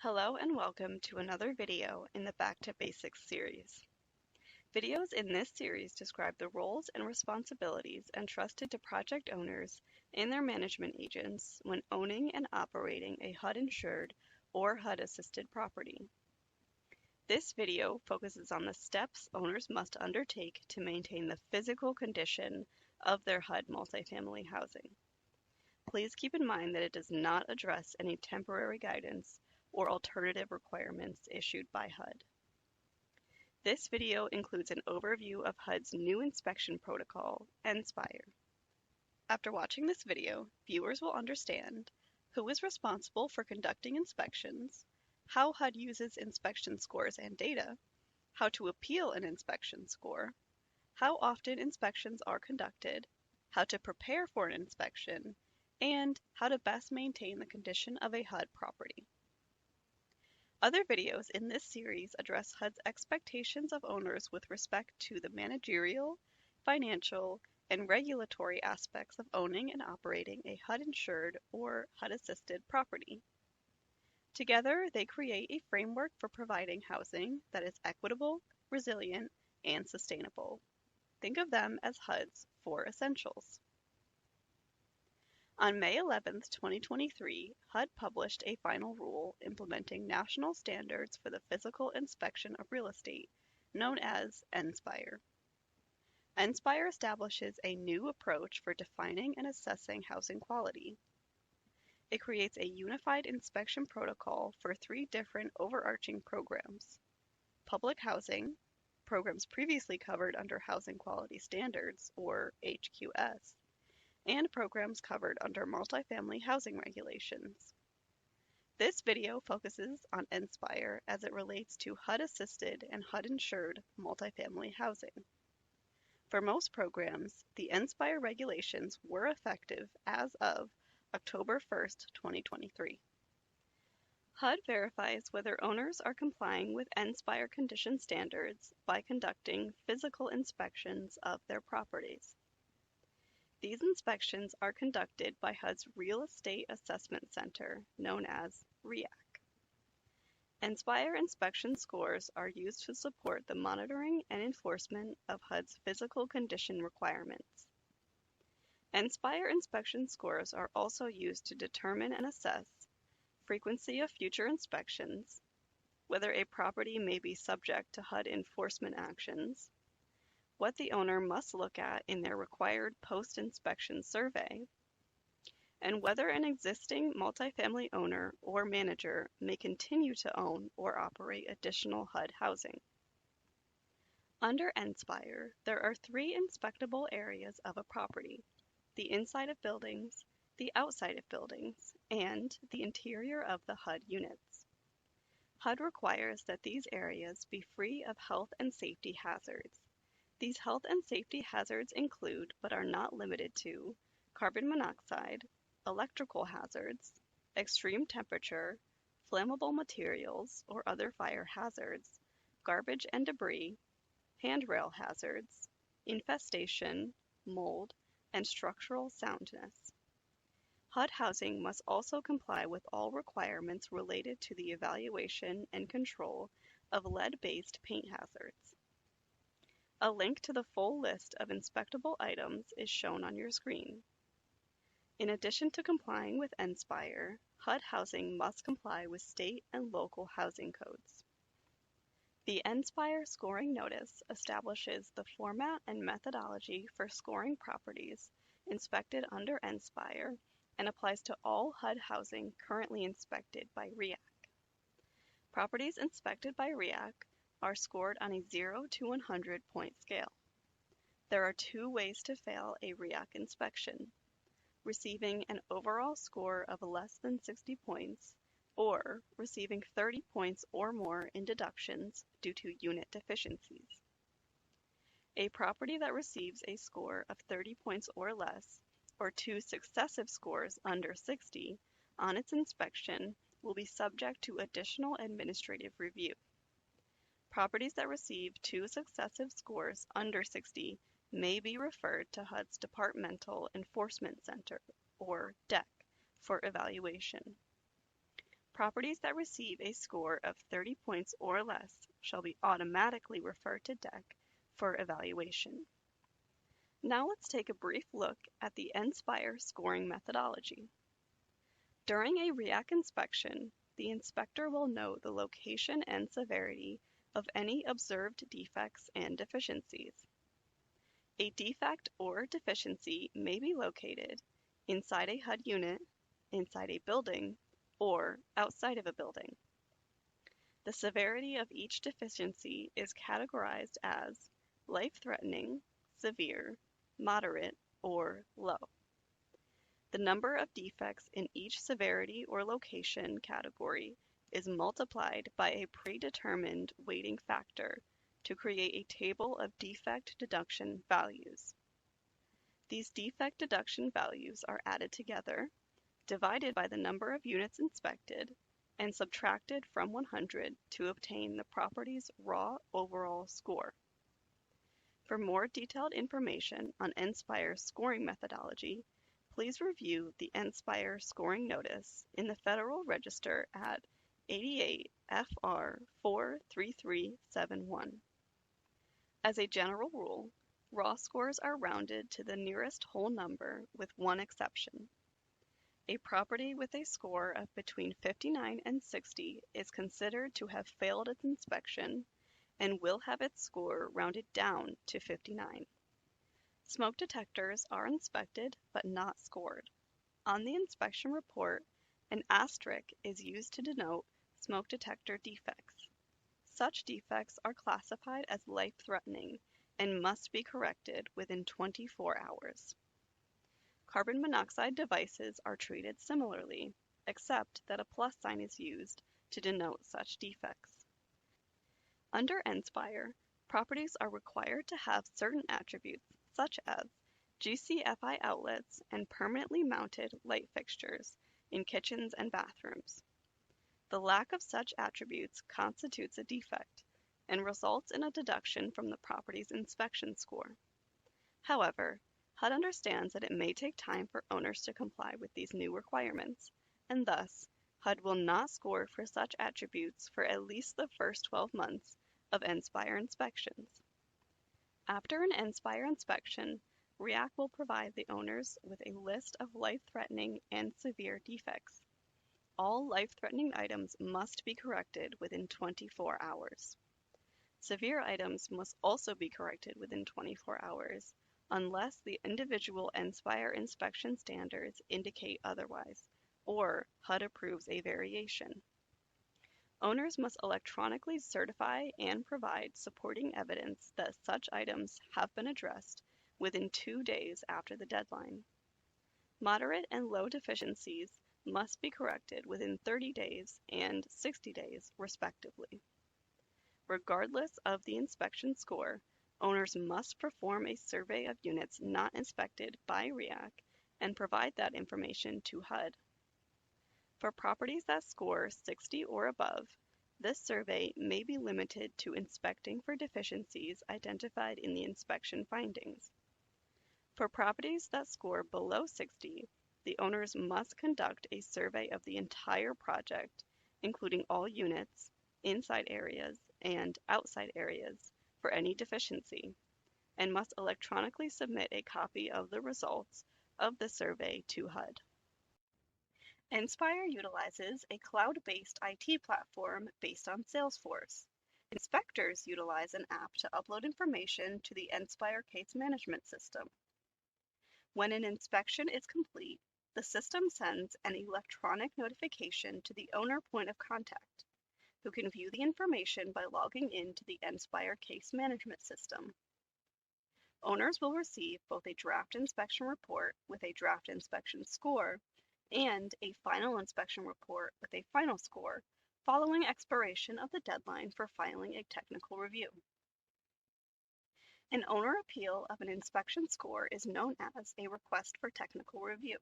Hello and welcome to another video in the Back to Basics series. Videos in this series describe the roles and responsibilities entrusted to project owners and their management agents when owning and operating a HUD-insured or HUD-assisted property. This video focuses on the steps owners must undertake to maintain the physical condition of their HUD multifamily housing. Please keep in mind that it does not address any temporary guidance or alternative requirements issued by HUD. This video includes an overview of HUD's new inspection protocol, NSPIRE. After watching this video, viewers will understand who is responsible for conducting inspections, how HUD uses inspection scores and data, how to appeal an inspection score, how often inspections are conducted, how to prepare for an inspection, and how to best maintain the condition of a HUD property. Other videos in this series address HUD's expectations of owners with respect to the managerial, financial, and regulatory aspects of owning and operating a HUD-insured or HUD-assisted property. Together, they create a framework for providing housing that is equitable, resilient, and sustainable. Think of them as HUD's 4 essentials. On May 11, 2023, HUD published a final rule implementing national standards for the physical inspection of real estate, known as NSPIRE. NSPIRE establishes a new approach for defining and assessing housing quality. It creates a unified inspection protocol for 3 different overarching programs: public housing, programs previously covered under Housing Quality Standards, or HQS, and programs covered under multifamily housing regulations. This video focuses on NSPIRE as it relates to HUD-assisted and HUD-insured multifamily housing. For most programs, the NSPIRE regulations were effective as of October 1, 2023. HUD verifies whether owners are complying with NSPIRE condition standards by conducting physical inspections of their properties. These inspections are conducted by HUD's Real Estate Assessment Center, known as REAC. NSPIRE inspection scores are used to support the monitoring and enforcement of HUD's physical condition requirements. NSPIRE inspection scores are also used to determine and assess frequency of future inspections, whether a property may be subject to HUD enforcement actions, what the owner must look at in their required post-inspection survey, and whether an existing multifamily owner or manager may continue to own or operate additional HUD housing. Under NSPIRE, there are 3 inspectable areas of a property: the inside of buildings, the outside of buildings, and the interior of the HUD units. HUD requires that these areas be free of health and safety hazards. These health and safety hazards include, but are not limited to, carbon monoxide, electrical hazards, extreme temperature, flammable materials or other fire hazards, garbage and debris, handrail hazards, infestation, mold, and structural soundness. HUD housing must also comply with all requirements related to the evaluation and control of lead-based paint hazards. A link to the full list of inspectable items is shown on your screen. In addition to complying with NSPIRE, HUD housing must comply with state and local housing codes. The NSPIRE scoring notice establishes the format and methodology for scoring properties inspected under NSPIRE and applies to all HUD housing currently inspected by REAC. Properties inspected by REAC are scored on a 0 to 100 point scale. There are 2 ways to fail a REAC inspection: receiving an overall score of less than 60 points, or receiving 30 points or more in deductions due to unit deficiencies. A property that receives a score of 30 points or less, or 2 successive scores under 60 on its inspection, will be subject to additional administrative review. Properties that receive 2 successive scores under 60 may be referred to HUD's Departmental Enforcement Center, or DEC, for evaluation. Properties that receive a score of 30 points or less shall be automatically referred to DEC for evaluation. Now let's take a brief look at the NSPIRE scoring methodology. During a REAC inspection, the inspector will note the location and severity of any observed defects and deficiencies. A defect or deficiency may be located inside a HUD unit, inside a building, or outside of a building. The severity of each deficiency is categorized as life-threatening, severe, moderate, or low. The number of defects in each severity or location category is multiplied by a predetermined weighting factor to create a table of defect deduction values. These defect deduction values are added together, divided by the number of units inspected, and subtracted from 100 to obtain the property's raw overall score. For more detailed information on NSPIRE's scoring methodology, please review the NSPIRE scoring notice in the Federal Register at 88 FR 43371. As a general rule, raw scores are rounded to the nearest whole number with one exception. A property with a score of between 59 and 60 is considered to have failed its inspection and will have its score rounded down to 59. Smoke detectors are inspected but not scored. On the inspection report, an asterisk is used to denote smoke detector defects. Such defects are classified as life-threatening and must be corrected within 24 hours. Carbon monoxide devices are treated similarly, except that a plus sign is used to denote such defects. Under NSPIRE, properties are required to have certain attributes such as GCFI outlets and permanently mounted light fixtures in kitchens and bathrooms. The lack of such attributes constitutes a defect and results in a deduction from the property's inspection score. However, HUD understands that it may take time for owners to comply with these new requirements, and thus, HUD will not score for such attributes for at least the first 12 months of NSPIRE inspections. After an NSPIRE inspection, REAC will provide the owners with a list of life-threatening and severe defects. All life-threatening items must be corrected within 24 hours. Severe items must also be corrected within 24 hours, unless the individual NSPIRE inspection standards indicate otherwise, or HUD approves a variation. Owners must electronically certify and provide supporting evidence that such items have been addressed within 2 days after the deadline. Moderate and low deficiencies must be corrected within 30 days and 60 days, respectively. Regardless of the inspection score, owners must perform a survey of units not inspected by REAC and provide that information to HUD. For properties that score 60 or above, this survey may be limited to inspecting for deficiencies identified in the inspection findings. For properties that score below 60, the owners must conduct a survey of the entire project, including all units, inside areas, and outside areas for any deficiency, and must electronically submit a copy of the results of the survey to HUD. NSPIRE utilizes a cloud-based IT platform based on Salesforce. Inspectors utilize an app to upload information to the NSPIRE case management system. When an inspection is complete, the system sends an electronic notification to the owner point of contact, who can view the information by logging into the NSPIRE case management system. Owners will receive both a draft inspection report with a draft inspection score and a final inspection report with a final score following expiration of the deadline for filing a technical review. An owner appeal of an inspection score is known as a request for technical review.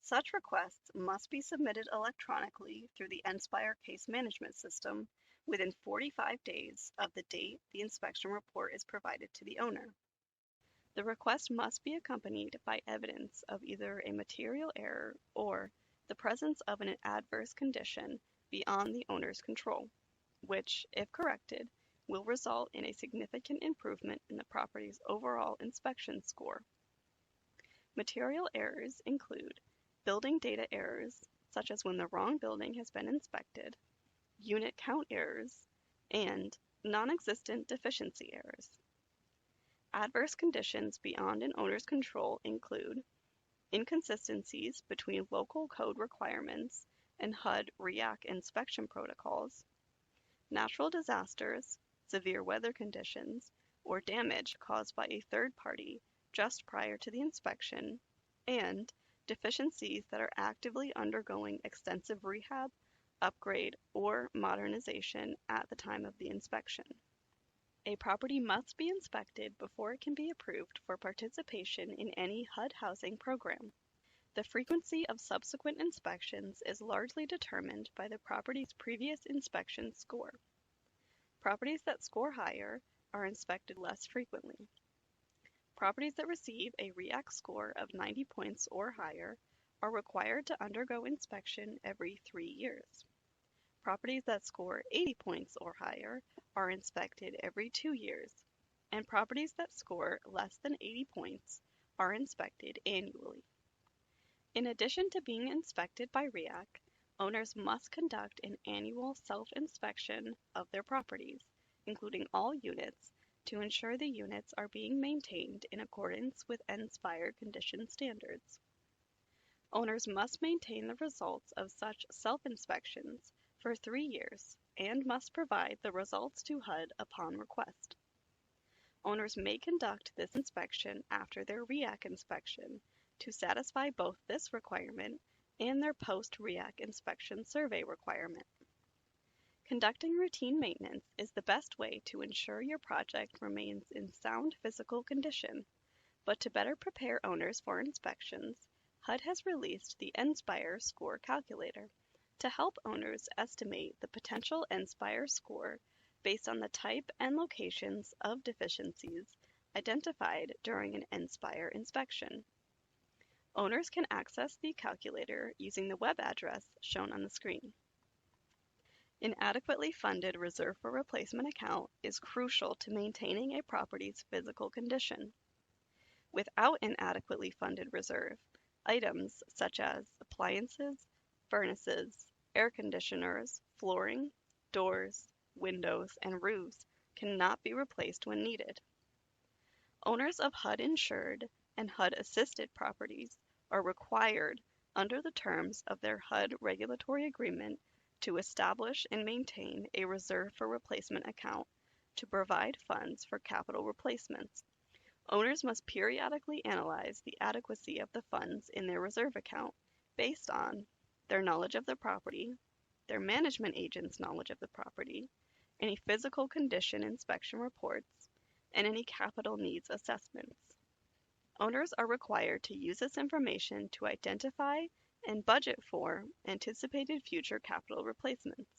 Such requests must be submitted electronically through the NSPIRE case management system within 45 days of the date the inspection report is provided to the owner. The request must be accompanied by evidence of either a material error or the presence of an adverse condition beyond the owner's control, which, if corrected, will result in a significant improvement in the property's overall inspection score. Material errors include building data errors, such as when the wrong building has been inspected, unit count errors, and non-existent deficiency errors. Adverse conditions beyond an owner's control include inconsistencies between local code requirements and HUD-REAC inspection protocols, natural disasters, severe weather conditions, or damage caused by a third party just prior to the inspection, and deficiencies that are actively undergoing extensive rehab, upgrade, or modernization at the time of the inspection. A property must be inspected before it can be approved for participation in any HUD housing program. The frequency of subsequent inspections is largely determined by the property's previous inspection score. Properties that score higher are inspected less frequently. Properties that receive a REAC score of 90 points or higher are required to undergo inspection every 3 years. Properties that score 80 points or higher are inspected every 2 years, and properties that score less than 80 points are inspected annually. In addition to being inspected by REAC, owners must conduct an annual self-inspection of their properties, including all units, to ensure the units are being maintained in accordance with NSPIRE condition standards. Owners must maintain the results of such self-inspections for 3 years and must provide the results to HUD upon request. Owners may conduct this inspection after their REAC inspection to satisfy both this requirement and their post-REAC inspection survey requirement. Conducting routine maintenance is the best way to ensure your project remains in sound physical condition, but to better prepare owners for inspections, HUD has released the NSPIRE score calculator to help owners estimate the potential NSPIRE score based on the type and locations of deficiencies identified during an NSPIRE inspection. Owners can access the calculator using the web address shown on the screen. An adequately funded reserve for replacement account is crucial to maintaining a property's physical condition. Without an adequately funded reserve, items such as appliances, furnaces, air conditioners, flooring, doors, windows, and roofs cannot be replaced when needed. Owners of HUD-insured and HUD-assisted properties are required, under the terms of their HUD regulatory agreement, to establish and maintain a reserve for replacement account to provide funds for capital replacements. Owners must periodically analyze the adequacy of the funds in their reserve account based on their knowledge of the property, their management agent's knowledge of the property, any physical condition inspection reports, and any capital needs assessments. Owners are required to use this information to identify and budget for anticipated future capital replacements.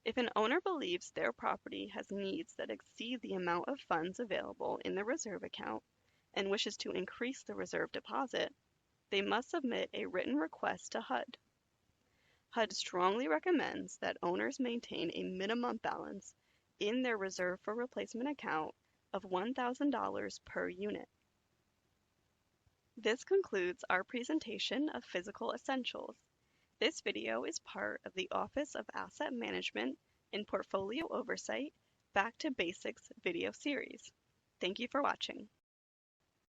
If an owner believes their property has needs that exceed the amount of funds available in the reserve account and wishes to increase the reserve deposit, they must submit a written request to HUD. HUD strongly recommends that owners maintain a minimum balance in their reserve for replacement account of $1,000 per unit. This concludes our presentation of physical essentials. This video is part of the Office of Asset Management and Portfolio Oversight Back to Basics video series. Thank you for watching.